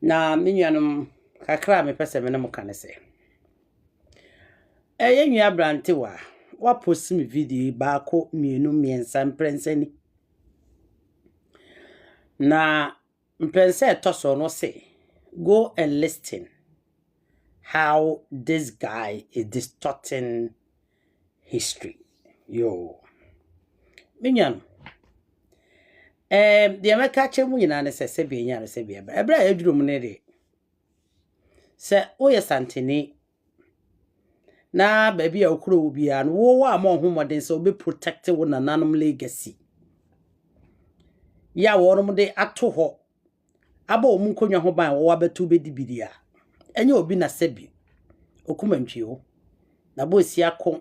Na minyanum kakra me pese me no kan se. Nua brante wa post me video baako mienu miensa mprensani. Na mprense toso no say go and listen how this guy is distorting history. Yo. Minyanum the America chemu nyina ne se be nya ne se be ebra eduru mu ne de se oye santini na baby a okuro obi an wo wa ma homoden se obi protect wo nananom legacy ya wonom de ato ho aba omu konwa ho ban wo abetu bedibidia enye obi na sebi okumantwi ho na bo si akon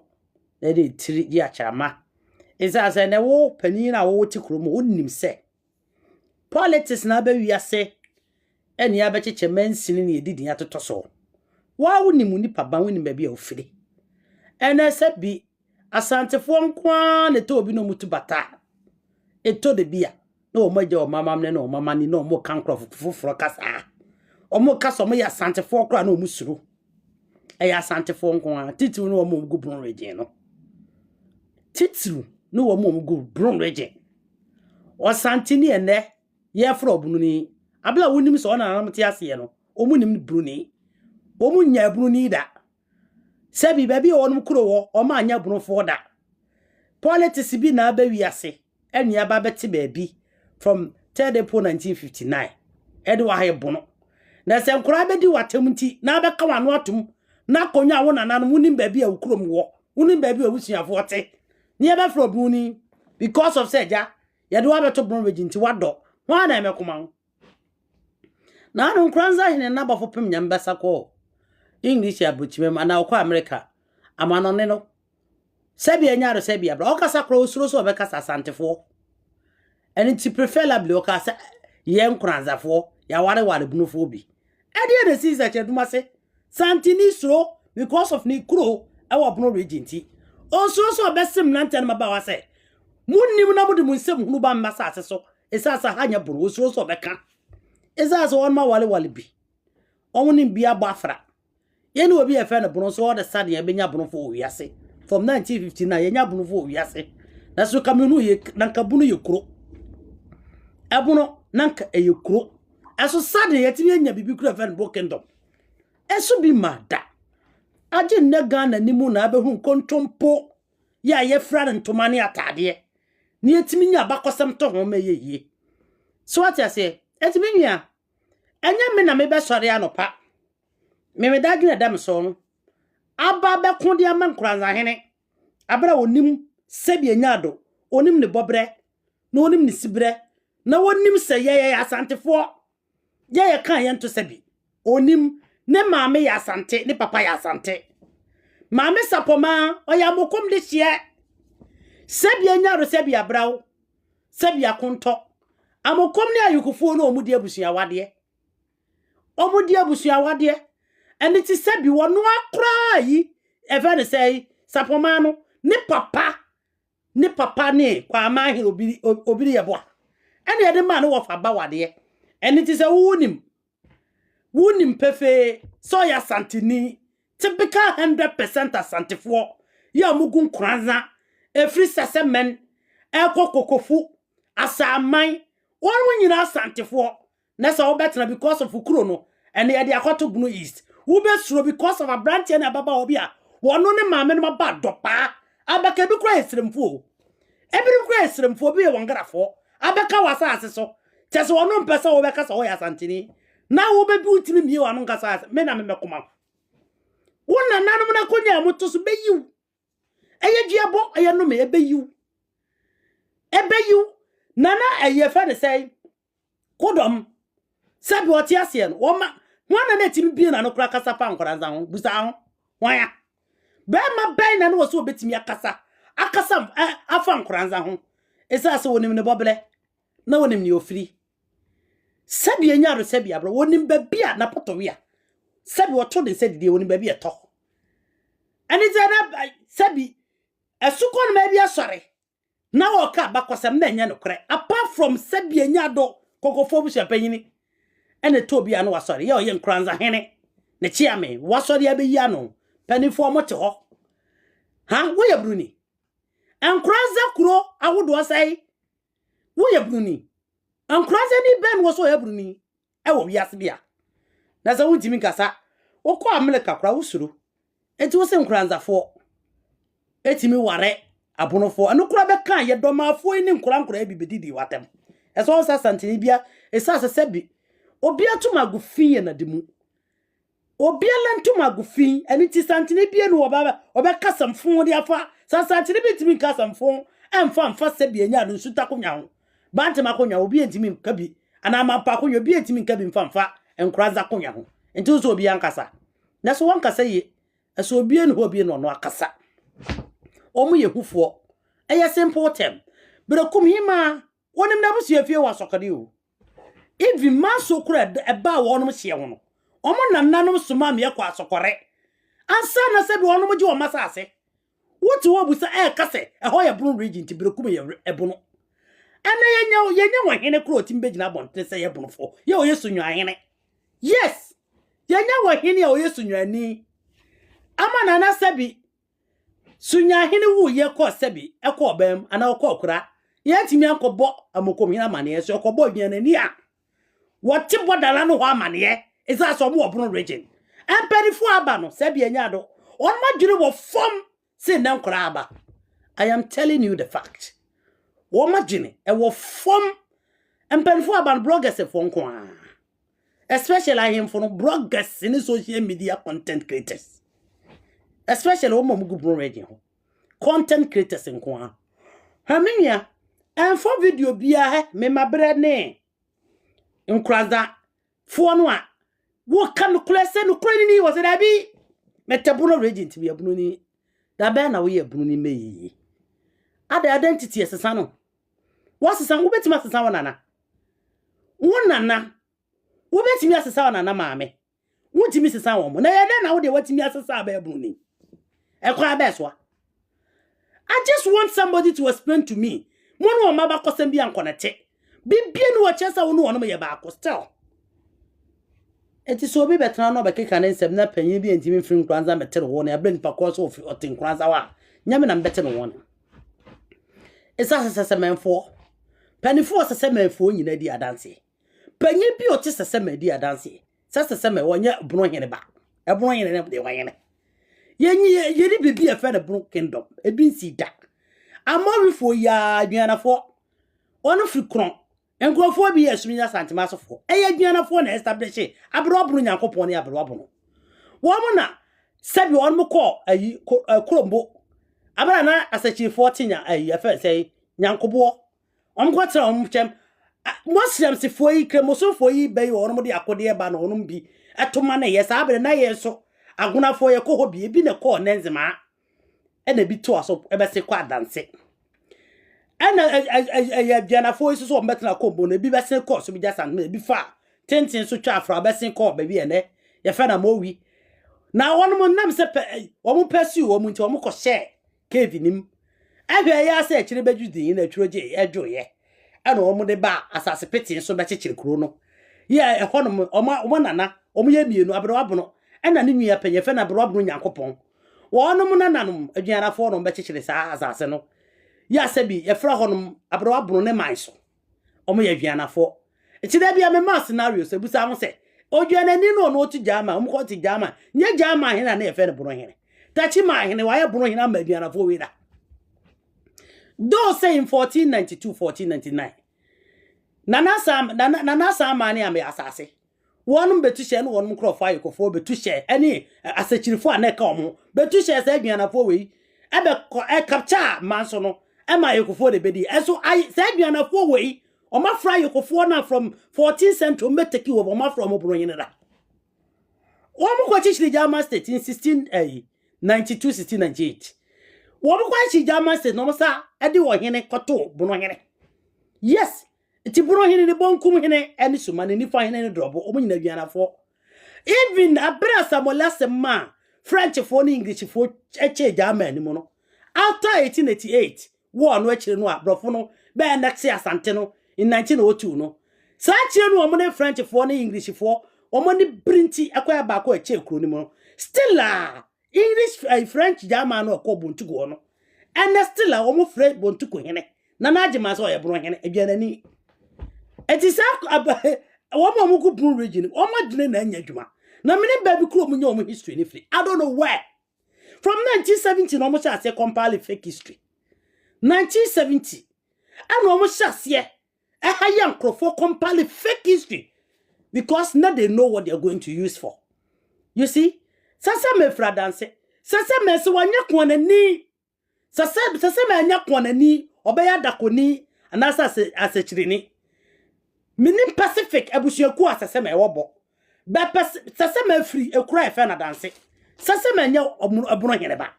na de tiri di achama Iza na wo pani na wo ti kuro mu onnim se politics na ba wiase eni ya be cheche mansini na edidi atoto so wa wonim nipa ban wonim ba bia ofire ena se bi asantefo nkwa na to obi no mutu bata eto de bia na o maje o mamam ne na o mamani na o mo kankro fufuro kasa o mo kasa mo ya asantefo kra na o musuru ya asantefo nkwa titiru na o mo gubun region no titiru no wo mom go bron region o santini ene ye fro obununi abla wonim so na anamte ase no omunim bruni omunya bruni da sebi baby onum kuro wo o ma anya brunfo da politics bi na ba wiase enua ba beti baby from 3rd April 1959 edo wa haye bono na se nkura bedi watamti na be ka wano atum na konya wo nananu munim baby a ukuro mu wo munim baby a wusuafo te Nieba fro bruni because of seja ya do abeto bron regenti wado ho na emekoma na anu kranza hine na bafo pem nyambasa ko English ya buchime na kwa America amano ne no sebi anyaro sebi abra okasa kro osuro so obekasa santefo eni ti preferably okasa ye nkranzafo ya ware bunufo bi ede de sisa chedumase santini suro because of ni kro awo bron regenti so besim nanten maba wase munnim na mudi munsem hunu ba mmasa aseso esasa hanya buru so beka esasa won ma wale bi omunim bia bafra yene obi efe na buru so the sad ya benya buru fo wiase from 1959 yenya buru fo wiase na so kamenu ye nanka bunu ye kuro abuno nanka ye kuro aso sad ya timi enya bibi kuro efe na broken dom eso bi mada aje nne Ghana nimu na abehu nkontompo ya ye fra ntomani atade ni etimi nya bakosem to ho meyeye so what you say etimi nya enya me na me be sori anopa me dadwene dam so no aba be konde amankranza hene abra onim sebi enyado onim ne bobre na onim ne sibre na wonim se ye asantefo ye kan ye nto sebi onim ne maame ya asante ne papa ya asante maame sapoma oya mokom de hie sebi anyaro sebi abrawo sebi akonto amokom ne ayukufuo no omudi abusua wade eni ti sebi wono akra yi eve ne sei sapoma no ne papa ne kwa amahi obiri yeboa eni ede ma no wofa ba wade eni ti se wunim pefe so ya santini typical 100% asantefo ya mugun kranza efri sesemen ekokokofu asaman won nyina asantefo na so obetna because of ukuro no ene ye de akoto bunu east wo be suro because of a branch na baba obi a wono ne maame no ba dopa abaka bi kura esremfo ebiri kura esremfo bi e wongarafo abaka wasa aseso tese wono mpesa wo be kasa wo ya santini na wo be bi utimi mi wa no nkasa me na me mekoma wona nanom na konya motoso beyiw eye duabo eye no me ebeyiw nana eye fa de sei kodom sabi oti ase no wona na timi bi na no kura kasa pa nkwaranza ho busa ho wanya be ma ben na no so betimi akasa afa nkwaranza ho esa se wonim ne boble na wonim ne ofiri sabi enyaro sabi abro wonim ba bia na potowia sabi woto de sabi wonim ba bia to ani zana sabi esukon ma bia sore na wo ka bakosem na enya no kore apart from sabi enyado kokofo bu shapanyini ene to bia no wasori ye oye nkranza hene ne chia me wasori abeyi ano panifo mo te ho ha wo ye bruni nkranza kuro awodo sai wo ye bruni nkranza ni ben wo so ye bruni e wo wiase bia na za wuntimi nkasa wo ko America kura wusuru enti wo se nkranza fo etimi ware abonofo anu kura be kan ye domafo ni nkura bibedidi watem eso sa santini bia esa sebi obi atuma gufin na demu obi alantuma gufin eni ti santini bia no oba kasamfo de afa sa santini bitimi kasamfo emfa sebi enya no suta konya ho bante makonya obi entimi kabi ana mapa konya obi entimi kabi mfa enkuraza konya ho enti so obi ankasa na so wankasa ye eso obi enu obi no akasa omu yehufo eye simple term berekum hima wonim na busu afie wa sokade o even maso kura eba wonom hye ho no omo nananom soma me kwa sokore ansa na se bi wonom je o masase wotu wo busa kase ho ye bunu region ti berekum ye ebunu ene yenya wo hene kura otimbe gina bonte se ye bunu fo ye o yesu nwa hene yes yenya wo hene ye o yesu nwa ni ama na na sebi sunya hene wu ye ko sebi ekọ bam ana okọ kura ye timi akobo amokom hina mane so okobo bian ani a wote bodala no ho amane isa so mo obunu region emperifo aba no sebi anya do on madwire wo fom se na nkura aba. I am telling you the fact wo madwine e wo fom emperifo aba no bloggers e fo nko a especially him for no bloggers in social media content creators. Especially wo mamugu bro region content creators nko ha haminya enfo video bia he me mabre ne nkraza fo no a wo kan klese no krani ni wo se da bi metabuno region ti bia bunu ni da be na wo ye bunu ni meyi ada identity esesa no wo sesa wo betima asesa wo nana wo betimi asesa wo nana maame wo timi sesa wo mo na ye na wo de watimi asesa aba bunu ni. I just want somebody to explain to me. Mono maba kosem bi ankonete. Bibie no wa chesa wo no wono ye ba ko still. Enti so bi betra no be keka ne nsem na panyin bi entimi mfiri nkranza metere wo na abren pa ko so ofi otin nkranza wa. Nyame na mbete no wono. Esa sese menfo. Panifo sese menfo nyina di adanse. Panyin bi oti sese me di adanse. Sese me wonya bunu hene ba. E bunu hene ne de wayene. Yeri bibi afa the Brook Kingdom ebi si da amorifo ya aduanafo ono fikron enkrofo bi yesumi santimasofo aduanafo na establish abrobru nyankopon ne abrobru wo mo na sabi on mo ko ayi krombo abara na asachifo tinya ayi afa sei nyankobo on ko tra on chem mosrem sifo yi kremosofo yi be on mo de akode ba na onum bi etoma na yes abere na yeso aguna fo ye ko hobi ebi ne ko nenzema ena bi to aso ebese kwa danse ena ya biana fo iso so mbetna ko bo na bi bese ko so bi jasan me bi fa tenten so twa afra bese ko ba bi ene ye fa na mowi na wonu mo nam se pe wo mo pesi wo mo nti wo mo ko share kevinim ahwe ya se kire bedwudin na twroje edwoye ena wo mo de ba asase petin so be kire kuro no ye ehonum o nana o mo ye mienu abro abono ena ne nua penye fe na bro abro nyankopon wonom nananum aduanafo no be kire sa asase no ya sabi ye fra honum abro abro ne manso omo ye aduanafo ekide bia me ma scenario se busa ho se oduanani no no ti jama omo ko ti jama nye jama he na ye fe ne bro hene tachi ma hene wa ye bro hene ma aduanafo we da do say in 1492 1499 nana sam mani ame asase wonum betushe no wonum krofo ayekofo betushe ani asachirifo aneka omo betushe se aduanafo we ebe capture manso no ema ayekofo de bedi eso se aduanafo we oma fra ayekofo na from 14th century meteki wo oma from obro yin da womu ko chichiri German state in 1692 1698 womu ko chichiri German state no sa edi wo hene koto bono hene yes ti bro hene ni bonkum hene eni sumane ni fa hene ni drobo omo nyina aduanafo even abra samolase ma French for ni English for eche German ni mo no after 1888 war no echire no abrofo no be next asante no in 1902 no Sachi no omone French for na English for omone printi akoya ba ko eche kuro ni mo still English French German no ko buntu go no and still omo French buntu ko hene na na agema so ye bro hene ebianani etisa omo ko bru region omo dine na anya dwuma na mene ba bi kuro mu nya omo history ni free I don't know where from 1970 no omo sha say compile fake history 1970 and omo sha say young for compile fake history because now they know what they're going to use for. You see? Sasa me fradanse. Sasa me se wanya kwana ni. Sasa me anya kwana ni. Obeya dakoni. Anasa asechiri ni. Minim Pacific ebusyeku sasa me wobo. Sasa me free ekura efe na danse. Sasa me anya oburo hene ba.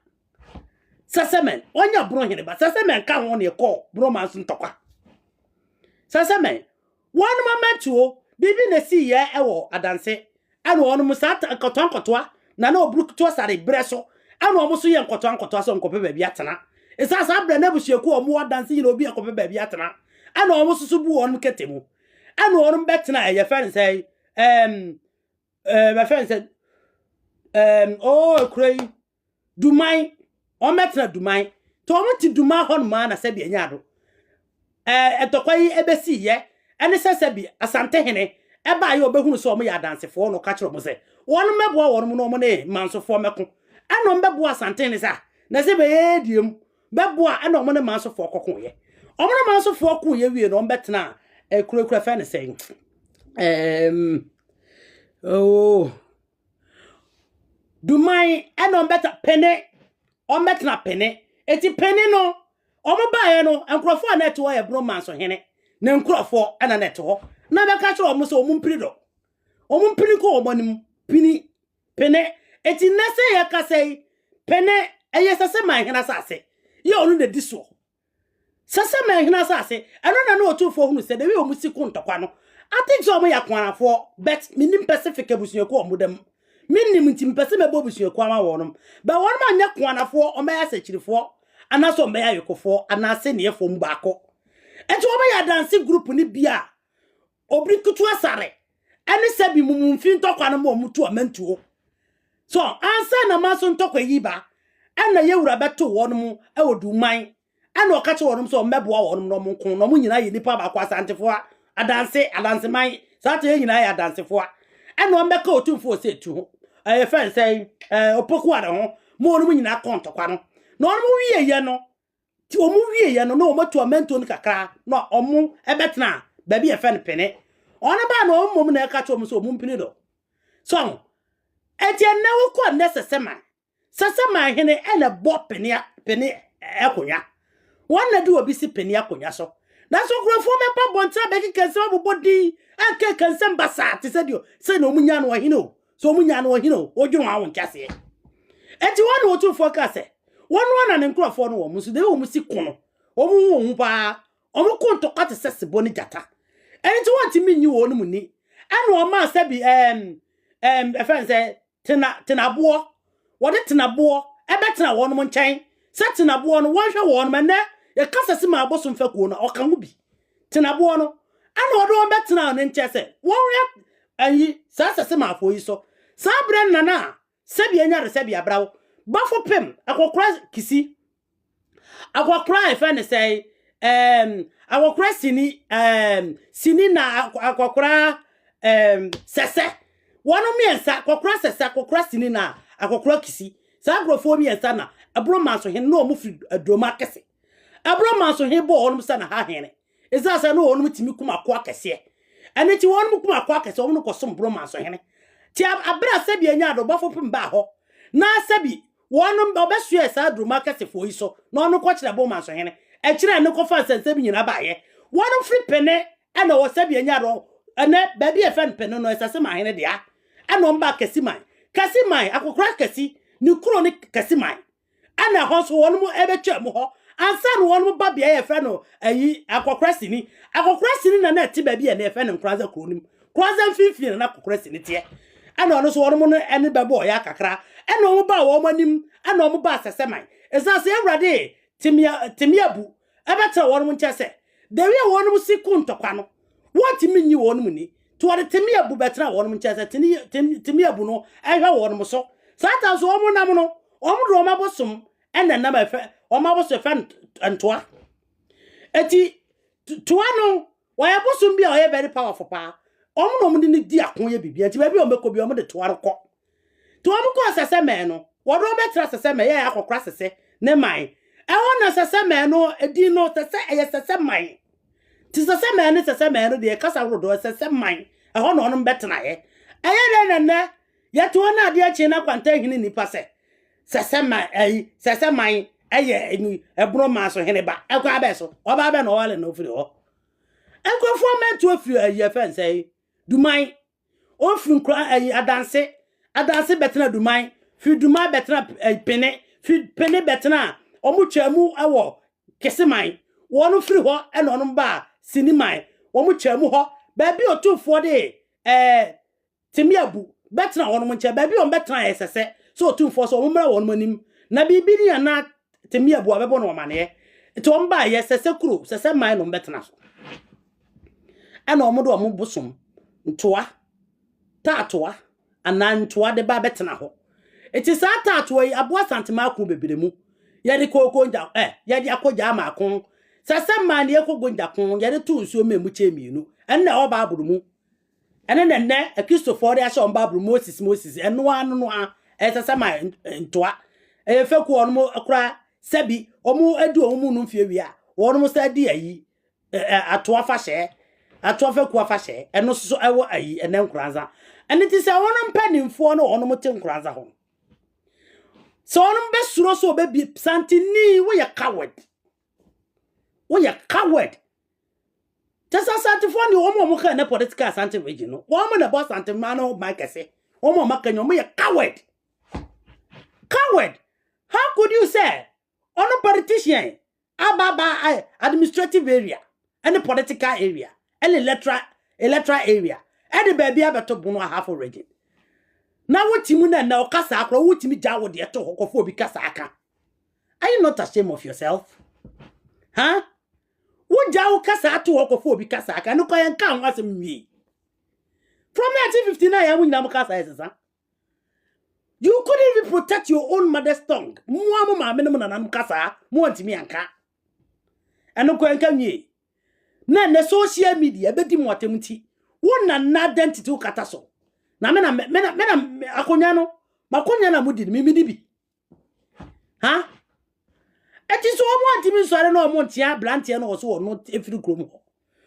Sasa me onya oburo hene ba. Sasa me nka ho ne ko bro man so ntokwa. Sasa me one moment to bibi na si ye ewo adanse ana onu musata nkotwa na obruku to sare breso ana omuso ye nkotwa so nkope ba bia tena isasa abra na busieku omu adanse yi na obi nkope ba bia tena ana omuso so bu onu ketemu ana onu betena ye fan say my friend said kray Dumai o metena Dumai to omu ti Dumai hon ma na se bi anyado etokwai ebesi ye ene sese bi asante hene eba ye obehunu so omo ya dansefo no ka kire mo se wonu mebo wonu no mo ne mansofo meko eno mbebo asante hene sa na se be ye diem bebo eno omo ne mansofo kokon ye omo ne mansofo kokon ye wie no mbetena kurekura fa ne se Dumai eno mbeta pene o mbetena pene eti pene no omo ba ye no enkrofo na eto ye bro manso hene na nkrofo ana net ho na be ka kire omo so omo mpiri do omo mpiri ko omo nim pini pene eti nase ye ka sei pene eye sase man hena sase ye onu de diso sase man hena sase eno na no otufo hunu se de we omo siku ntokwa no I think so omo ya kwanafo but minim Pacific abusuye ko omo dem minim ntim pese mebo abusuye ko ama wonom ba wonom anya kwanafo omo ya sechirifo anaso mbe ya yekofo anase ne yefo mbako enti oba ya dance group ni bia obri kutu asare ene sebi mumumfi ntokwa no mo mutu amantuo so ansa na maso ntokwa yiba ana yewura beto wonum ewoduman ana okache wonum so mmeboa wonum no monkon no nyina ye nipa ba kwa santefo adanse man sate ye nyina ya dansefo ana ombeka otumfo se tu fan say opoku ade ho mo onum nyina kontokwa no no omu wie ye no ti omu wie ye no no omatu amento no kakra no omu ebetena ba bi efe ne pene ona ba no omu na eka cho omu so omu mpini do so eti na wo ko sesema hene ele bo pene ekonya wona di obi si pene ekonya so na so krofo me pa bonta be kike se obodi ake kanse mbasa ti se dio se no omu nya no hine o so omu nya no hine o odwun awo nkiase eti wona otu focus wonu na nkrofo no wo musu de wo musi kono omu wo hu pa omu konto kwate sese boni jata enti wanti minyi wo no muni ana o ma sabi friend say tenabo wo de tenabo ebetena wo no nchen se tenabo no wo hwe wo no mene ye kasa se ma aboso mfa kuo no oka hu bi tenabo no ana o do betena no nche se wo re ayi sasa se ma afo yi so sabre nana sabi anya re sabi abrawo bafo pem akokra kisi akokra efe ne say akokra sini na akokra sese wono miensa akokra sese akokra sini na akokra kisi sa agrofo miensa na abro manso hen no mu fi adroma kese abro manso hen bo onum sa na ha hene ezasa no onum timi kuma akwa kese ene ti wonum kuma akwa kese onum ko som bro manso hen ti abra sabi anya do bafo pem ba ho na sabi wonum obesue sa adroma kese fo yi so no no ko kire bo manso hen e kire ne ko fa sense bi nyina ba ye wonum free pene ana wo sabi anya do ene ba bi e fan pene no esase ma hen dia ana mba kesi man akokra kesi ni kuro ni kesi man ana ho so wonum ebetwa mu ho ansa no wonum ba bia ye fa no ayi akokra sini na na ti ba bia na e fa no kranza kuro nim kranza fifi na akokra sini tie ana ono so wonum no ene ba bo ya kakra ana omu ba wo manim ana omu ba sese man esase ewrade timia bu ebeta wonum nche se de wi wonum si ku ntokwa no what me ni won mu ni to what temi abu betra won mu nche temi abu no ehwe won mu so sata so omo nam no omo do ma bosom ena na ma fe omo boso fe ntoa eti toa no waya bosom bia o very powerful pa omo no mu ni di akon ye bibia eti ba bia o meko bia omo de toa ko to omo ko asese me no wodo betra asese me ye akokra asese ne man e wona asese me no edi no sese sese man ti sese me ne sese me no de kasa rodo sese man e ho no no betena ye eye ne ye to na ade achi na kwanta hini nipa se sese man sese man eye enu ebro ma so hene ba ekwa abeso oba be no wale no firi ho enkofo meto afiri aye fen sei duman ofiri nkra adanse betena duman fi duman betena pene fi pene betena omutwamu awo keseman wonu firi ho e no no ba siniman omutwamu ho ba bi otufo de temi abu betena wonu nche ba bi on betena esese so otufo so omumra wonu manim na bibiri ya na temi abu abebo no mane to mba ye sese kuro sese man no betena so ana omodo omobosom ntoa tatoa anantoa de ba betena ho eti sa tatoa yi aboa santima ko bebiremu ye de koko nja ye de akoja ma kon sese man ye kogo nja kon ye de tu nsuo memu chemienu enne oba aburumu ene nenne Christopher de asho mba aburu Moses eno anu no a sese man ntoa feku onmo akura sebi omu adu omu no mfie wi a wonmo sa di ayi atoa fa hye atoa feku afa hye eno so ewo ayi ene nkranza ene ti se wonmo mpanimfo no wonmo te nkranza ho so wonmo be suro so be bi santini wo ye coward tesa santifo ni womo ka na political santif region no womo na boss santif man no makese womo makanyo mo ye coward. How could you say on a politician ababa administrative area and political area and electoral area and the baby abeto bono half region now what timuna na okasa akro what timi jawo de to hokofo bi kasa aka? Are you not ashamed of yourself? Huh? What jawo kasa to hokofo bi kasa aka no koyen kan wasem wi from 1959 ya munyina mukasa esesa. You couldn't even protect your own mother's tongue. Muamu ma mena na namkasa, mu antimi anka. Eno ko enka nyi. Na social media be di mu atemti. Wona na identity ukata so. Na mena akonya no. Makonya na mudi mi bi. Ha? Eti so mu antimi so na omo ntia blantie na so no efiri krom ho.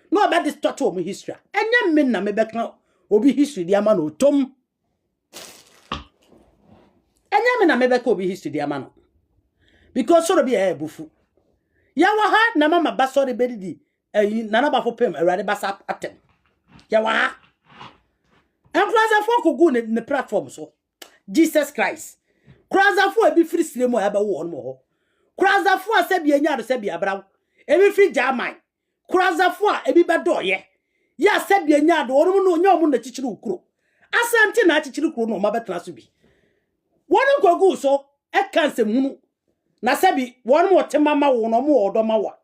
No about this total mu history. Enya men na me beka obi history di ama no tom. Enyame na mebeka obi history dia ma no because so be bufu ya wa ha na mama basori bedidi nana ba fopem awade basa atem ya wa ha enkraza fo ko gu ne platform so Jesus Christ kraza fo ebi free siremo ya ba wo no ho kraza fo asebia nya do sebia brawo ebi free jamai kraza fo ebi bedoye ya sebia nya do ono no nya omo na chichiri ukuro asante na chichiri ukuro no ma betena so bi wonu gogu so e kanse munu na sabi wonu mo temama wo no mo odo mawa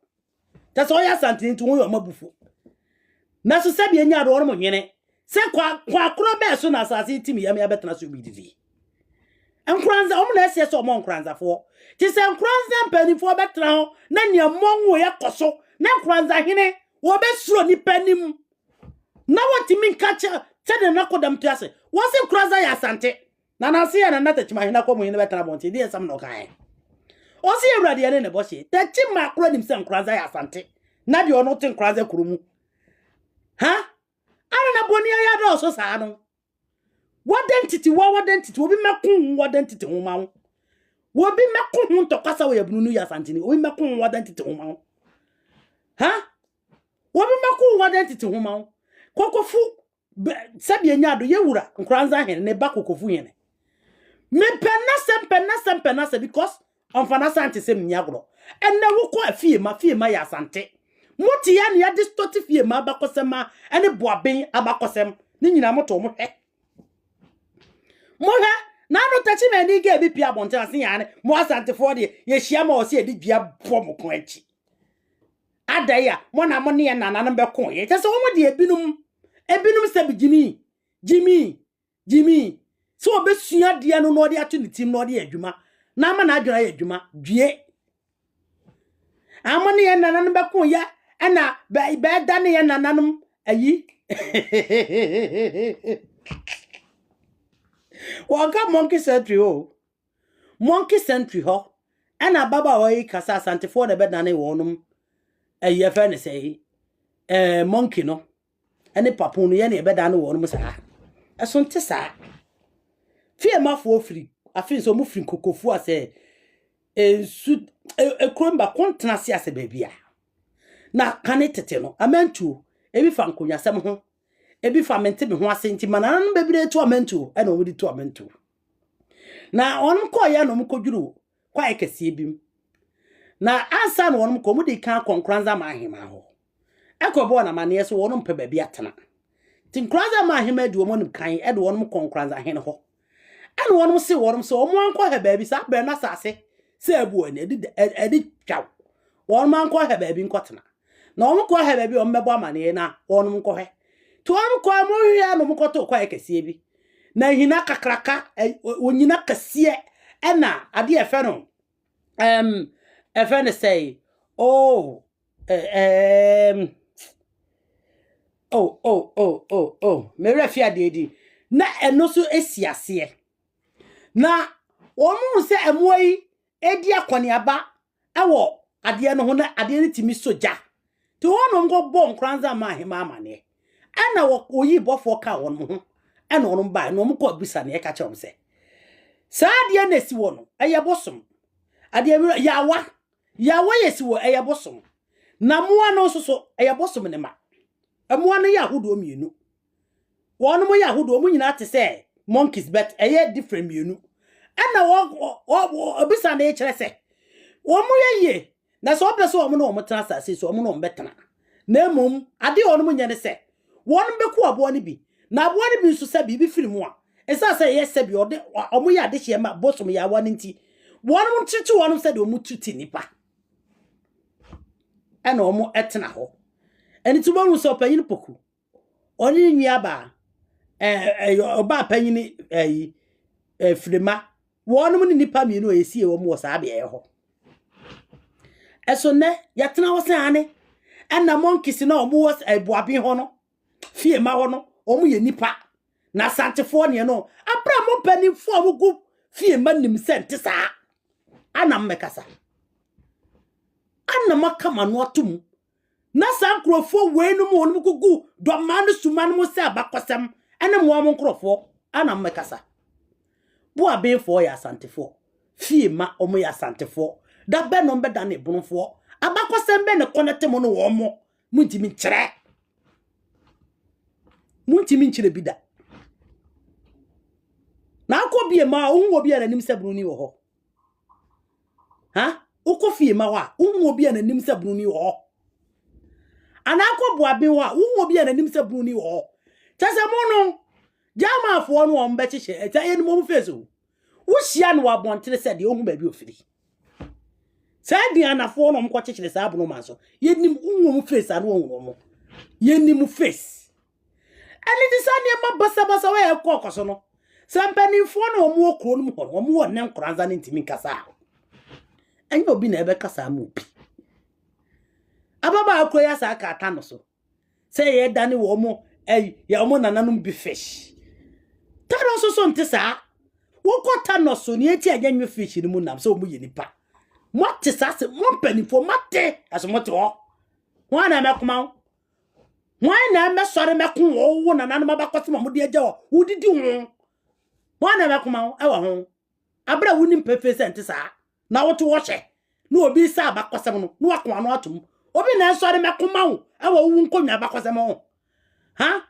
ta so ya santin tu wo mabufu na so sabi enya do wonu mo nyene se kwa kro be so na asase timi ya me betena so bi didi enkranza omo na ese so omo enkranza fo ti se enkranza mpanifo betena ho na nya monwo ye koso na enkranza hene wo be suro ni panim na wotimi nkacha tede na kodam tiase wo se enkranza ya asante na na se na nata chima hina ko mu hina betara bonti die sam no kan o se ewrade ye ne bohye ta chima kro nim se nkranza ya asante na de ono te nkranza kurumu ha ana na boni ya do so sa no identity obi mekun identity ho ma wo obi mekun ho ntokasa wo yabunu ya asante ni obi mekun identity ho ma wo ha obi mekun identity ho ma wo kokofu sabi enya do ye wura nkranza hen ne ba kokofu hen me penna se because on fana sante se mnyagro enne wo ko afie ma ya sante moti ya ne ya distort fie ma abakosema ene boaben abakosem ni nyina moto mo hwe na no tachi me ni ga bi pia bonta ase ya ne mo asante fo de ye hia ma o se edi dua bo mo ko achi adaya mo na mo ne na na be ko ye tese wo mo de ebinum se Jimmy so obesua de no de ato ne tim no de adwuma na ma na adwuna ye adwuma due amone ye na na be ko ya na be da ne ye na nanum ayi waka monkey century ho na baba oyi kasa asantefo na be da ne wonum ayi fa ne sei monkey no ene papo no ye na be da ne wonum sa eso nte sa fie mafo firi afin so mu firi kokofu ase ensu ekromba kontena se ase bebia na kane tete no amentu ebi fa nkonwasem ho ebi fa mente me ho ase nti manana no bebire to amentu ena omudi to amentu na onum ko ya no mkodwuru kwa ekese ebim na ansa no onum ko mudi kan konkranza ma ahema ho ekobo na mane so onum pe bebia tena tinkranza ma ahema di omonum kan e de onum konkranza ahene ho ena onum se onum so omo anko he baabi sa be na sase se abu ani edi twaw onum anko he baabi nkotena na onum ko he baabi ommebo amane na onum nko he to onum ko mo hia no mkoto kwa ekese ebi na hina kakraka onyina kase ena ade efe no efe ne say oh me refi ade na eno so esiase na omu se emoyi edi akoni aba ewo ade no ho na ade ne timi soja to wono ngo bom kranza ma hema amane ana oyi bofo ka wono ho ana wono ba no mko bisa na e ka chom se sa ade na si wono eye bosom ade yawa yesi wo eye bosom na muwa no so eye bosom ne ma amuwa no ya hodo mienu wono mo ya hodo mo nyina te se monkeys but eye different mienu ana wo bisa na e kire se wo mo ye na so obe so wo no mo tena sase so wo no mbetena na mum ade wono mo nyane se wono beku abo ne bi na abo ne bi nso se bi firi mu a esa se ye se bi ode omo ya de hye ma bosom ya wa nti wono mo titi wono se de omo tuti nipa ana omo etena ho eni tubo mu so panyin poku oni nwia ba oba panyin frima wono mo ni nipa mi no esie wo mo sa bia ye ho eso ne yatena wo se ane ana monkeys na omo wo ebuabi ho no fie ma ho no omo ye nipa na santefo ne no abra mo panifo omo fie ma nim sente sa ana mmekasa ana makama no atum na sankrofo weenu mo onum gugu do manu suman mo se abakosem ene mo am nkrofo ana mmekasa bo abenfo ya santefo fie ma omo ya santefo da be no be da ne bunfo abakosem be ne konete mo no wo mo muntimi nkyere bida na akobie ma unwo obi ananim se bruni wo ho ha ukofie ma wa unwo obi ananim se bruni wo ho anako boabe wa unwo obi ananim se bruni wo ho tese mo no jama afo no ombe chiche eta yeni mo face wo hia no abontere se de ohun ba bi ofiri se de anafo no mko chichire sa abono manso yenim unwo mo face anu onwo mo yenim face ani disane ma basa wa ekokoso no sampani fo no omo okro no ho omo wonne nkranza ne ntimi kasa anyo obi na ebe kasa ma obi ababa akro ya sa aka ata no so say ye dane wo mo ya omo nananum bi fish tano so ntisa wo kota no so ne eti ajanwe fish ni mu nam so omo ye nipa mote sase mompani fo mate aso mote ho wana mekoma wana me sore mekon wo nananum abakose mo de agya wo didi ho wana mekoma ewa ho abra woni mpefese ntisa na woto wo hye na obi sa abakose no na wakoma no atom obi na sore mekoma wo ewa wu nkonwa abakose mo ha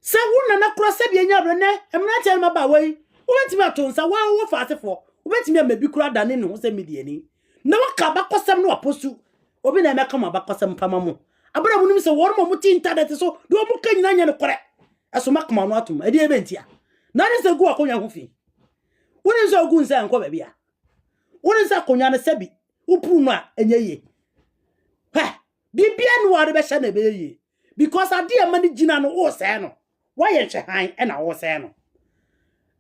se wu na kura se bi enya brene emna chen ma ba wei wobetimi atonsa wa wo faasefo wobetimi amabi kura dane ne ho se mediani na waka abakose no aposu obi na mekoma abakose mpama mo abra munum se wormo muti internet so do mu kanyina nya ne kore eso makoma no atom ade ebe ntia na ne se gu akonya ho fi woni se gu nsa nko ba bia woni se akonya ne sebi upu no a enye ye ha bibia no ware be hye na be yi because ade amani gina no wo se no why ye han e na wo se no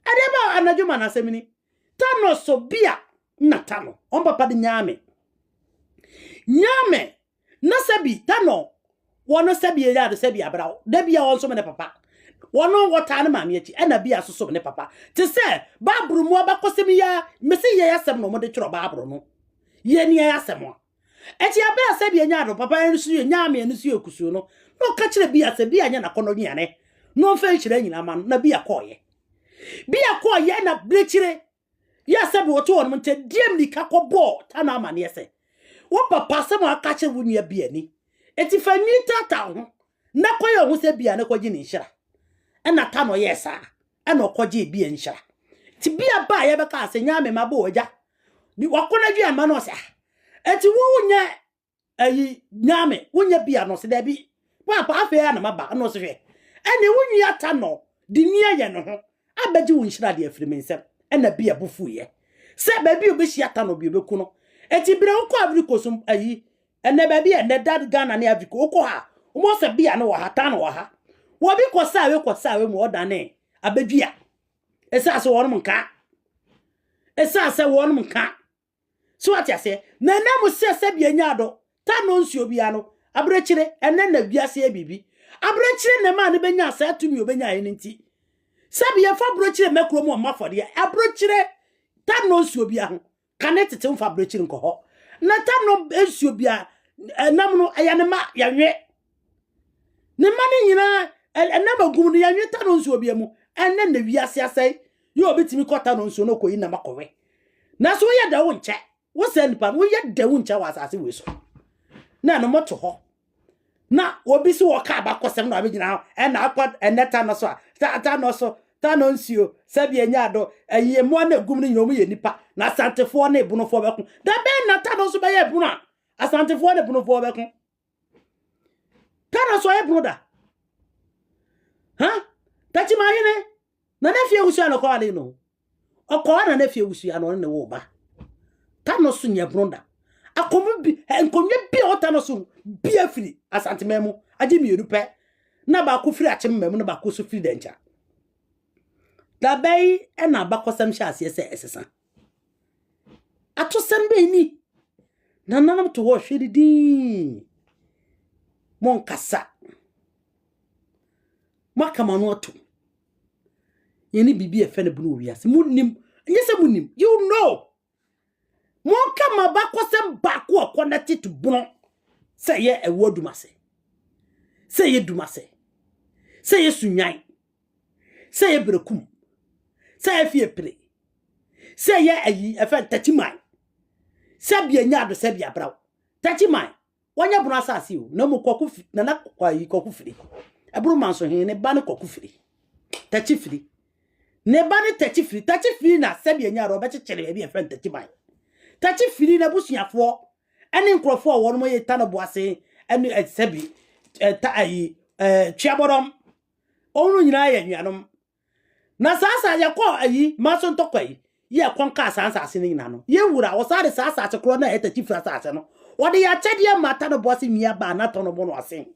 ade ba anadwuma na semini tano so bia na tano on papa de nyame na sabi tano wono sabi ya de sabi abra da bia won so me papa wono wota na maame achi na bia so so me papa te se babru mu abakosem ya mesi ye yasem no mo de tworo babru no ye ni yasem a echi abia sabi nya do papa ensu ye nyame ensu ye kusu no no ka kire bia sabi anya na kono nyane no fa kire nyina ma na bia koye na blechire ya sabi woto won mte diem ni kakobo tana amane ese wo papa se mo aka kire wunya bia ni eti fa ni tata ho na koye ho se bia na kwaji ni nhira na tano yesa na okoje bia nhira ti bia ba ye beka ase nyame mabo oja ni wakona dua ma no se eti wo nya ayi nyame wonya bia no se da bi papa afa ya na maba no se hwe ene wonya tano di nia ye no ho abaji wo nhira de afiri mensem na bia bufu ye se ba bi obehia tano bi obeku no eti bire wo ko Africa so ayi ene ba bi ene dad Ghana ne Africa wo ko ha wo se bia no wa ha tano wa ha wo bi ko sawe mu odane abadua esa se wonum nka esa se wonum nka so atiase na na mu se bia nyaado tano nsuo bia no abrechire ene na biase abibi abrechire ne ma ne benya asa atumi obenya yin nti sabia fa abrechire mekro mu mafode abrechire tano nsuo bia ho kanetete mfa abrechire nko ho na tano nsuo bia enam no aya ne ma yawe ne ma ne nyina enam agum no yawe tano nsuo bia mu ene na wiase asai yo obetimi kota no nsuo no koyi na makowe na so ye da wo nche wo se nipa wo ye da wo nche wa asase we so na no moto ho na obi si wo ka ba kosem na abegina na akwa eneta no so ta no so ta no nsuo sabi enya do aye mo na gum no nyom ye nipa na santefo na ebunofo beku da be na ta no so be ye ebuna asantefo na ebunofo beku ta no so ye broda ha tachi ma hene na na fie wusu anoko ale no okọ na na fie wusu ano ne wo ba ta no so nya broda akomu bi enkonye bi o ta no so bi afiri asantememu age mi erupe na ba ko firi achemmemu na ba ko so firi dencha da bai na ba kosam sha ase esesa atosem be ni na nanam to wo hwedi din mon kasa makama no to yeni bibi e fe ne bunu wi ase munim nyese munim you know mon kama ba kosam ba ko connected to bunu say ye ewodumase say ye dumase say ye sunyan say ye brekum say ye fie pre say ye ayi e fe tachiman sabia nyaado sabia braw tachiman wanya bunu asase o na mo koku na na kwayi koku firi eburu manso hin ne ba ne koku firi tachi firi ne ba ne tachi firi na sabia nyaado be chekere be e fe tachiman tachi firi na busuafo ene nkrofo wo no ye tanobo ase ene sabi ta ayi chiaborom onu nyina ya nyanom na sasa ya ko ayi maso ntokwai ye konka sansa ase ni nyina no ye wura wo sare sasa ase kro na eta chifu ase no wo de ya chede ma tanobo ase mia ba na tonobo no ase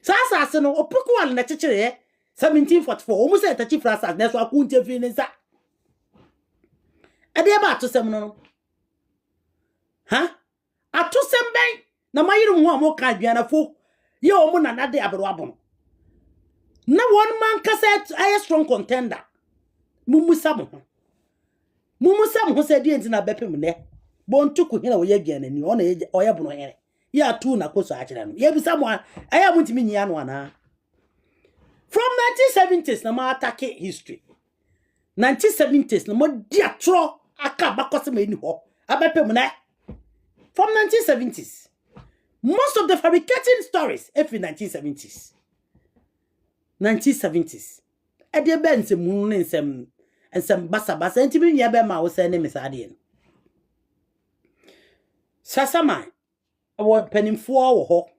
sasa ase no opuku wal na chechire 1744 o mu se eta chifu ase na so akunte fi ni sa ade ba to sem no ha atosem ben na mayiru ho amoka aduana fo ye o mu na de abro abon na one man kasa a strong contender mumusam ho se die ntina bepem ne bontuku hina wo ye aduana ni ona ye oye bono here ya tu na koso a kire no ye bisa mo aya muntimi nyia no ana from 1970s na ma attack history 1970s na mo dia tro aka bakosem eni ho abepem ne from 1970s. Most of the fabricating stories if in 1970s. 1970s. Ede ben se munu nsem basa ntimi nya be ma wo se ne misade no. Sasama wo panimfo wo ho.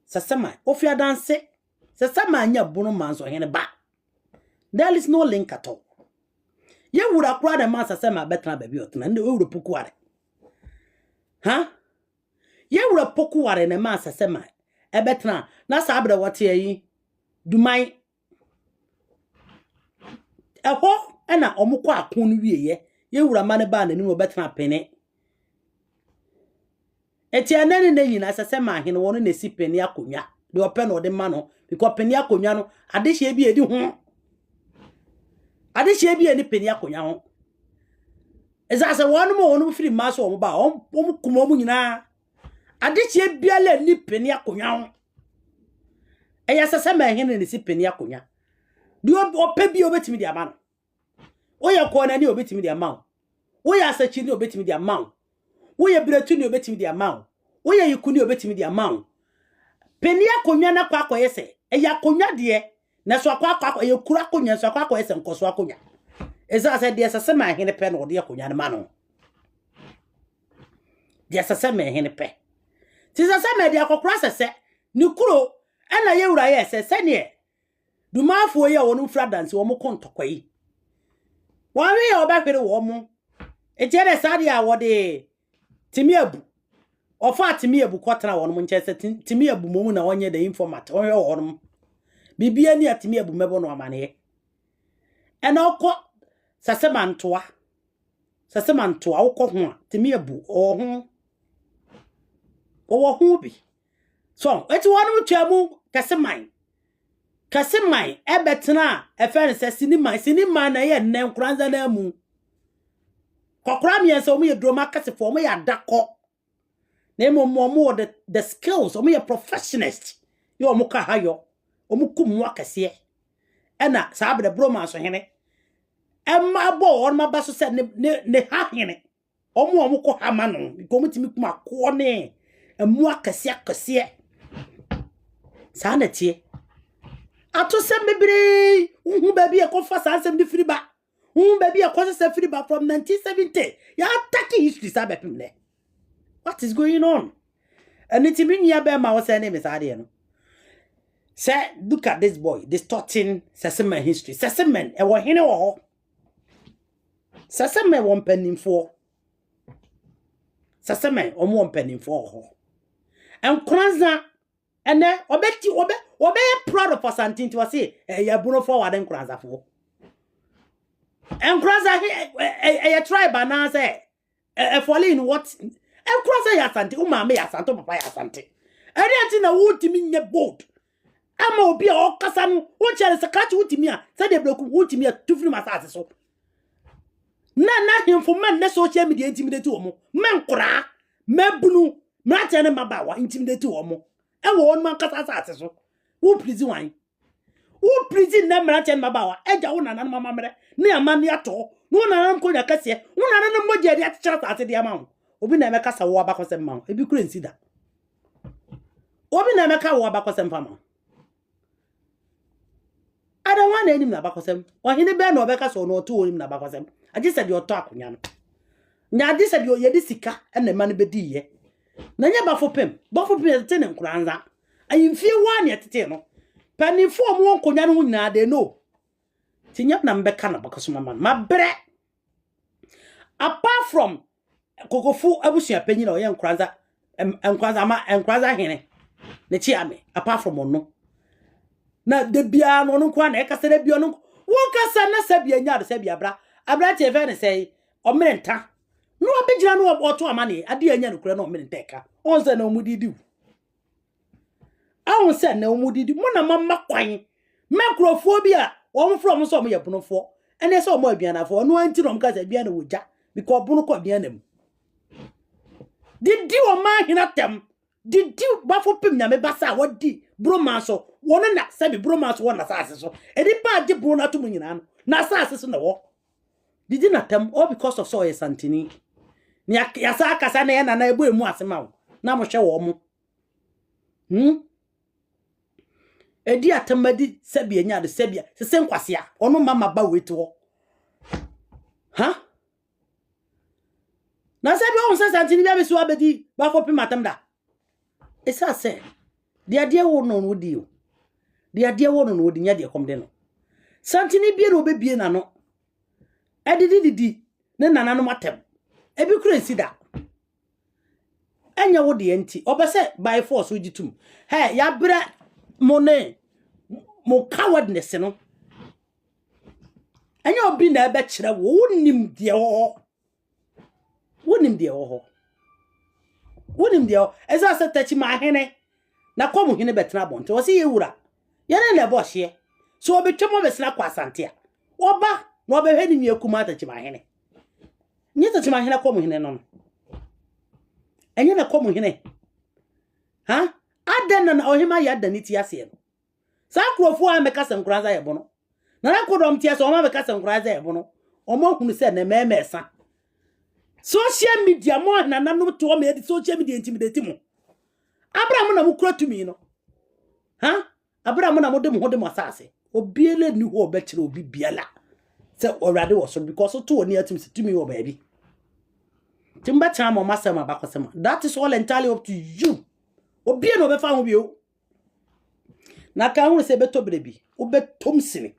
Sasama ofia danse. Sasama nya bunu manso hene ba. There is no link at all. Ye wura kura de man sasama betra ba bi otna ne wura puku are. Ha? ye wura poku ware ne ma asesema ebetena na sabra wote yi dumai eho na omukọ akon no wieye ye wura ma ne ba na ni obetena pene eti anani na nyina asesema ahene wono na si pene akonya de ope no de ma no because pene akonya no adehye bi edi ho adehye bi eni pene akonya ho ezase wono mo wono firi maso omo ba omo kuma omo nyina adehye biala ni pene akonya ho eya asesema ahene na si pene akonya di ope bi obetimi di ama no oya ko na ni obetimi di ama oya asachi ni obetimi di ama woye bretu ni obetimi di ama woye yiku ni obetimi di ama peni akonya na kwa akoyese eya akonya de na so akwa ye kura akonya so akwa akoyese nkoso akonya eza ase de sese ma hene pe no de akonya na ma no de sese ma hene pe ti sese ma de akokura sese ni kuro ana ye wura ye sese ne dumafo ye wonu fra dance wo mo kontokwai wa wi ye obahwere wo mo ejere sade a wode Timiebu ofa Timiebu kwatara wonum nchese Timiebu momu na onye the informat onye wonum bibia ni Timiebu mebo no amane ena okọ sasemantoa okọ ho a Timiebu oho owo bi so eti wonum twamu kaseman ebetena efen se sinima na ye nne nkranza na mu kokra mi enso mo ye drama kasefo mo ya dako na mo the skills mo ye professionist yo mo ka hayo mo kum akase ena sabe de broma so hene emma bo on ma baso se ne ha hene mo ko ha ma no ko mo timi kum akọ ne emu akase sa na tie ato se bebre hu ba bi e ko fa sa nsem di firi ba baby, a cause back from 1970. You attacking history, Sabepimle. What is going on? And it's been your bear, my name is Adiano. Say, look at this boy, distorting Sesame history. Sesame, a wahino or Sesame 1 penny for Sesame or 1 penny for. And Kranza, and then obet you obe proud of us something to say, a yabuno forward and Kranza for. And Kraza a tribe na say fall in what and Kraza ya sante umama ya santo papa ya sante eri anti na wutimi nye bold ama obi a okasa no wo chere se kachi wutimi a se de bloku wutimi a tufiri masase so na himfo man na social media intimidate wo mo men kura mabunu mrate ne mabawa intimidate wo mo e wo on man kasa asase so wo prison wan wo prison na mrate ne mabawa eja wo nana mama mere ni amani ato no nana nko nya kase wo nana no moje de atchara ase de ama obi na emeka sa wo abakose ma ebi kure nsida obi na emeka wo abakose mfa ma ada wana enim na abakose ohine be na obeka so no oto onim na abakose agise de oto akonya no nya agise de oyedi sika na ma no bedi ye na nya bafopem tete ne nkuranza ayimfie wa ne tete no panifo mo nkonya no nyina de no tinya na mbeka na bakaso mama mabre apart from kokofu abusia panyi na oye nkranza hene ne chiame apart from ono na de bia no nko na ekasa de bia no won kasa na sabia nya de sabia abra te ve ne sei omerenta no abegina no oto amane ade anya no kura na omerenta eka onse na omudidi onse na omudidi mo na mama kwan makrofobia won from so mo yebunofo ene se omo aduanafo no anti no mkasa bia na woja because bunu ko bia nam didi o ma hina tem didi bafo pem nyame basa wodi bromanso wona na sabi bromanso wona sase so edi pa di bro na to munyina no na sase so na wo didi na tem all because of so ye santini ni ya sa akasa na ye na ebu emu asema wo na mo hwe wo mo edi atamadi sabi enya de sabia sese nkwasea ono mama ba weti wo ha na sabi on se santini bia besu abedi bafo pem atamda esa se dia wo no no di o dia wo no no di nya de komde no santini bia no obebie na no edidi ne nana no matem ebi kura sida enya wo de enti obese by force ujitum hey ya bra mone mo cowardness no enya obi na ebe kire wo wonim de ho wonim de ho eza se tachi ma hene na komu hene betena bonte wo se yewura yene na bo hye so obetwemo besina kwa asante a oba na obehwe ni akuma tachi ma hene nyi tachi ma hene komu hene no enye na komu hene ha adan na ohima ya dan ti ase no sa krofo a meka sankuraza ye bono na kodom ti ase o ma meka sankuraza ye bono o ma hunu se na memesa social media mo na nanom to o me di social media intimidate mo abraham na mukura tumi no ha abraham na modem hodem asase obiele ni ho obekire obi biala se already was because to oni atim se tumi wo baabi timba chama masema bakosema that is all entirely up to you obie no be fa ho bio na ka hu se beto brebi obetom sini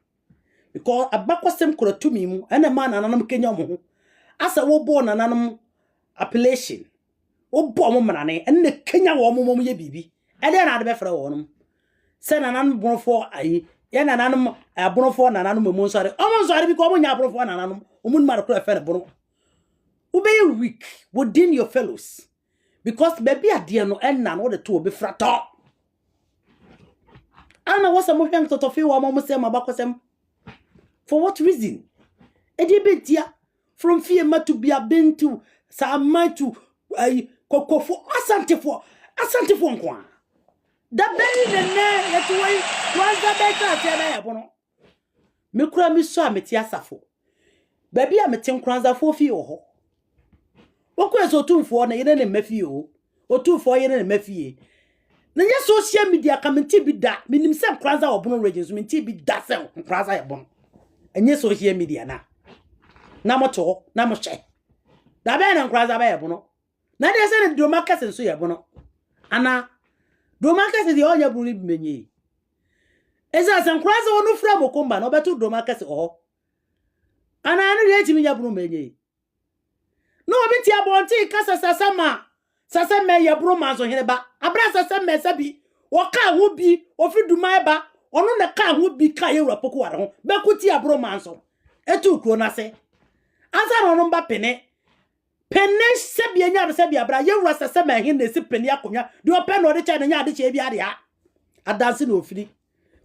because abakosem kura tumi mu ene ma na nanam kenya mo ho asa wo bo na nanam appellation wo bo mo manane ene kenya wo mo ye bibi ede na ade be fra wo no se na nanam bonfo ayi ye na nanam abonfo na nanam mo nsare o mo nsare bi ko mo nya abonfo na nanam o mo ma kura fe bono be weak within your fellows because baby ade no enna no de to be frato ana wasa mo hwem totofi wa mo se mabakosem for what reason edi betia from fear ma to be been to sama to kokofo asantefo nkwa da beri ne yetuwe wanza beka tia ya bono me kura mi so ameti asafo baby a meti nkranza fo fi ho okweso otumfo na yene ne mafie o otumfo yene ne mafie na nya social media kamenti bi da minim se nkranza obono regions menti bi da se nkranza ya bono enye social media na moto na mo hye da be na nkranza ba ya bono na de se ne doma kase so ya bono ana doma kase de onya buru bi menye eza se nkranza onu fra bokomba na obeto doma kase o ana anu ye timi nya buru menye no obi ti abonti kasa sasama ya buru manzo hene ba abra sasama sabi o ka ho bi ofi duma ba onu na ka ho bi ka yewura poko ware ho be kuti abro manso etu kro na se asa no mba pene sebi anya be sebi abra yewura sasama hin na si pene akonya de o pe no de cha na nya de che bi ade a adanse na ofiri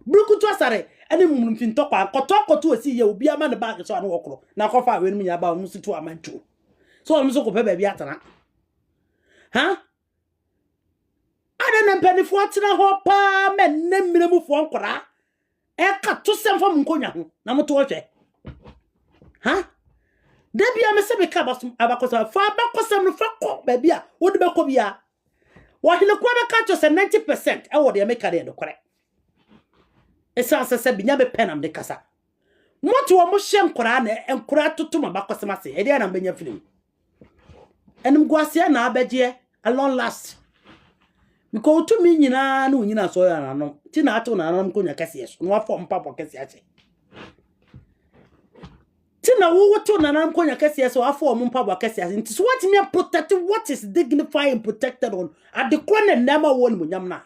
brukutu asare ene mumum finto kwa koto osi ye obi ama ne bag so anu okro na kofa we num nya ba mu situ amantu so I'm so ko pe ba bi atana ha ada na mpanifo atena ho pa men na mmiremufo nkora e ka to semfo mkonwa ho na moto hwe ha da bia me se be ka abakosa fa abakosam no fa ko ba bia wo de be ko bia wo hile ko be ka to se 90% e wo de me ka de ndokore esa se binya be penam de kasa moto wo mo hye nkora na nkora totom abakosam ase e de na benya film enim guasia na abeje along last because to me nyina na onyina so ya nanom ti na ato na nanom konya kase so no afọ mpapo kase ache ti na wo to na nanom konya kase so afọ mpapo kase ache nti so what me protect what is dignified and protected on at the corner never won munyam na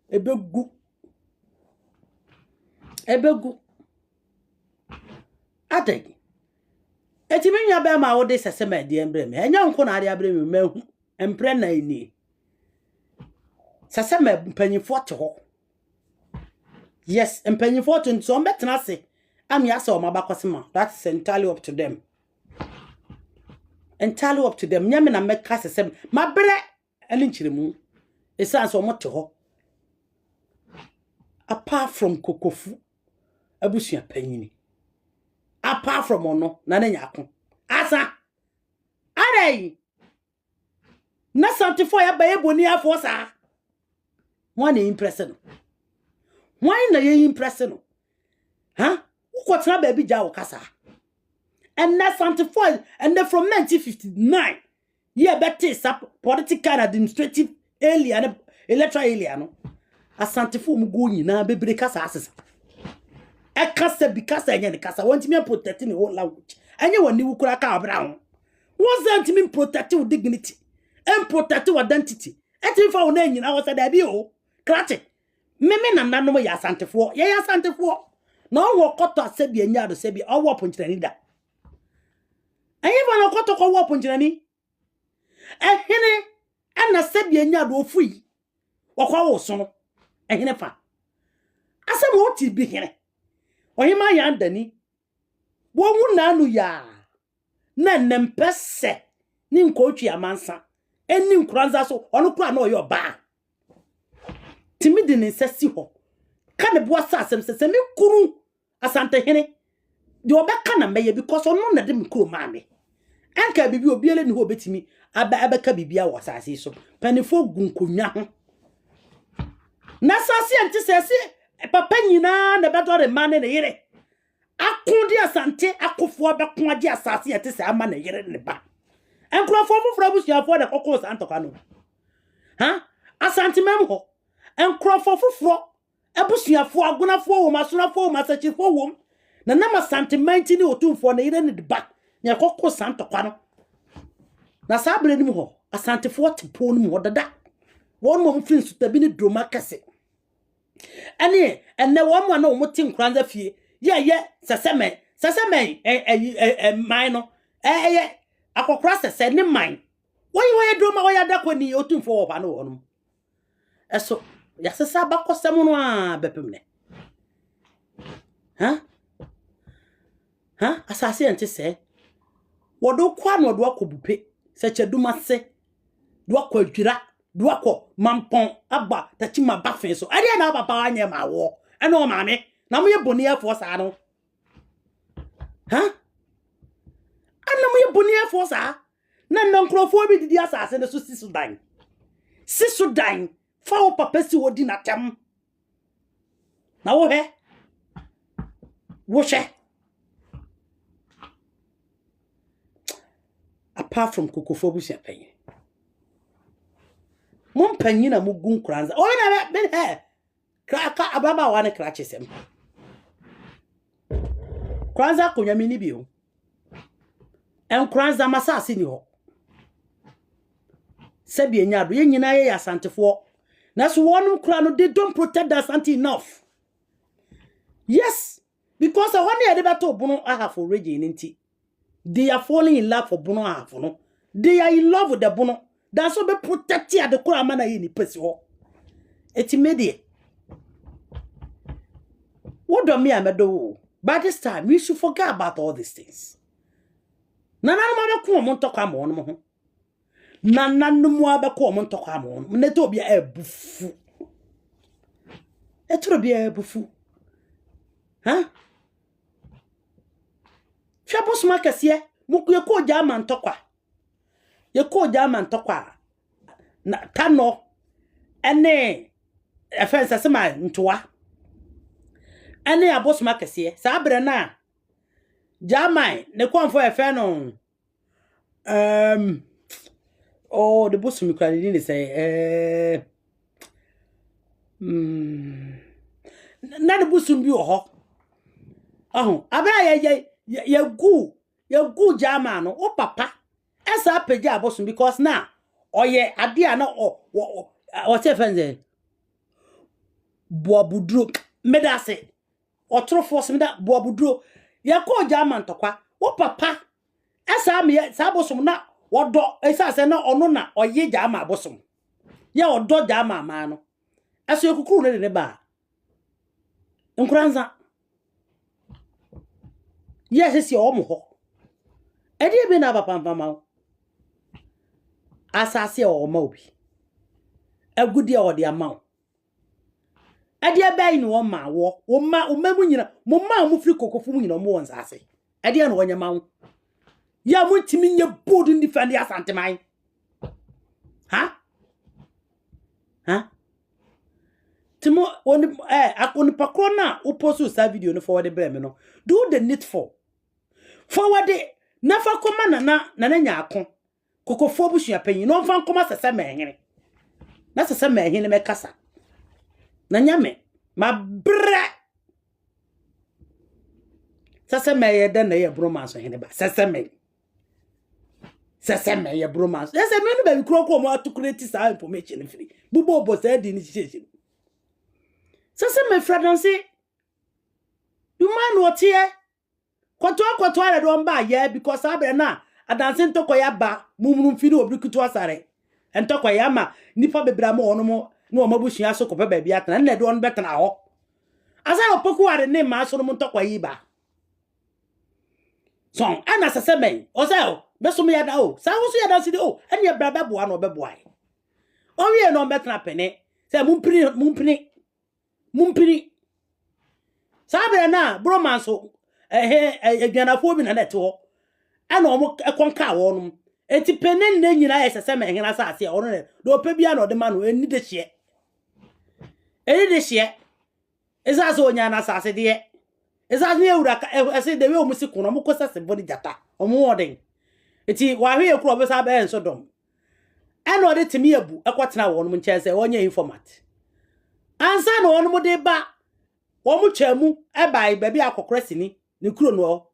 ebegu adegi eti menya be ma wo de sesema de embre me enya nko na ade abre me mahu empre na ini sesema mpanyifo te ho yes mpanyifo to nso mbetena se ami asa o mabakosema that's entirely up to them nyame na meka sesema mabre ani nchiremu esanso o mote ho apart from kokofu abusua panyini apart from ono na nya ko asa arei na santifo ya baye boni afo sa why na impress no ha ukotena baby ja okasa and na santifo and from 1959 yeah better political and administrative alien electoral alien no asantifo mu go nyina bebre kasa asesa ekasa bikasa enye ne kasa want me protecting the whole language enye wani wukura ka abra ho wasn't me protecting dignity and protect your identity. Eti fa ona nyina wo se da bi o. Krate. Meme na nanom ya asantefo. Ye ya asantefo. Na wo koto asebi anya do sebi owo ponchirani da. Ayi ba na koto ko wo ponchirani. Ehene ana sebi anya do ofui. Wakwa wo so no. Ehene fa. Asem wo ti bi hene. Ohima ya ndani. Wo wu na anu ya. Na nempese ni nkotwi amansa. Eni nkranza so onu kura na oyo ba. Timi de ne sesi ho. Ka ne boa sa asem se me kuru asante hene. De obeka na meye because onu na de me kuro maame. Anka bibi obiele ni ho betimi abeka bibia wasase so. Panifo gunkonwa ho. Na sase ante sese papa nyina na bedo de mane ne yire. Akundi asante akofo abeko agi asase ate se ama ne yire ne ba. Enkrofo fufura busuafo de kokko santoka no. Ha? Asante mem ho. Enkrofo fufuro abusuafo agonafo wo masonafo wo masachifo wo na nama santimenti ni otumfo na yire ne de ba. Nya kokko santoka no. Na sabre ni ho asantefo tipo ni ho dada. Won mo mfin sutabi ni droma kase. Ene wo mo na wo tin kranza fie. Ye seseme mine no. Akokra sese ni mine. Woy droma wo ya dakwa ni otumfo wo ba no wo no. Eso ya sesa ba kosem no a bepemne. Ha? Ha? Asase ente se. Wodo kwa no do akobupe. Se cheduma se. Do akwadwira. Do akọ mampon aba tachima bafen so. Ade na papa anye ma wo. Ene o maame. Na mo ye boni afo sa no. Ha? Ana mo ye boni afo sa. Na nkrofo bi didi asase ne so sisudan. Sisudan. Fa o papa si wodi na tem. Na wo he? Wo she? Apart from kokofobus penye. Mom penye na mugun kranza. O na ben he. Kraka ababa wane krache sem. Kranza konya mini bio. En kranza masasi ni ho. Sebi enyado ye nyina ye asantefo. Na so wonum kra no they don't protect the asante enough. Yes, because I want the beto bono aha for region nti. They are falling in love for bono aha for no. They are in love with the bono. That's so be protect ya the kra mana ye ni pesi ho. Eti medie. What do me amedo? By this time we should forget about all these things. Na na mo be ko mo ntokwa mo no ho. Na nanumu abeko mo ntokwa mo no. Neto bia ebufu. Etro bia ebufu. Ha? Fiabos makasiye muku ye ko jama ntokwa. Ye ko jama ntokwa. Na tano ene efense sema ntoa. Ene abos makasiye. Sa abre na jama ne konfo efe no oh the boss mi kwani ni say na the boss bi ho abra ya gu jama no o papa esa peja abosun because na oye ade ana o se fenze boabudro medase o tro force meda boabudro ya ko jama ntokwa o papa esa me sa abosun na wodo esa se na ono na oye jama abosun ya odo jama ma no eso ekukuru ne ba nkranza yes si o mo ho edi be na papa pama asase o ma obi agudi o de ama edi ebe ni wo ma wo o ma mu nyina mo ma mo firi kokofu mu nyina mo won sase edi na wo nyama wo ya mo timi nye bodu ndi fandi asante mai ha timo on akoni pakona uposu sa video no forward breme no do the needful forward nafa koma na nya akon kokofo busua panyi no mfa koma sese mehene na sese mehene me kasa na nyame ma bre sese meye de na ye broma so hene ba sese me Sesame ye bromance. There's a man baby croco to create this information free. Bubo was there initiation. Sesame fragrancy. You man what here? Kwatwa I don't buy yeah because I be na a dancing to koyaba mum fido obrikutu asare. And to koyama nipa bebramo onomo no mabushi aso ko baby at and do on better now. As I opoku are the name ma so no to koyiba. Song ana sesame ozel beso me yada o sa wo so yada si de o ene ye bra beboa no beboa o wie no betra pene say mumpini sa be na bromance o aduanafo bi na net ho ana o mo ekonka wo no eti pene na nyina ye sesame ehena sa ase o no do pa bia na o de ma no eni de hye eza so nya na sa ase de eza ne ewura ase de we o musiku no mo kosa se body jata o mo odin eti wa hwe ekuro be sa ba enso dom ena o de timi abu ekotena wo no nche se onye informat ansa na wo no de ba wo mo chamu e bai ba bi akokora sini ne kuro no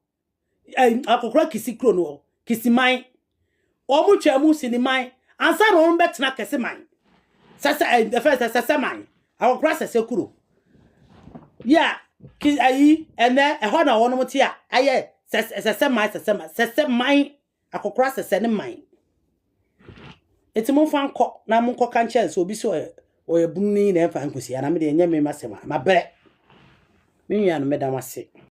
akokora kisi kuro no kisi man wo mo chamu sini man ansa na wo betena kese man sasa the first sasa man akokora sese kuro ya ki ayi ene e ho na wo no ti a aye sese man akokora sese ne man eti mo fa nko na mo nko kan chance obi so o ye bunu ni na fa nkosi ana me de nya me masema ma bre me nua no me da mase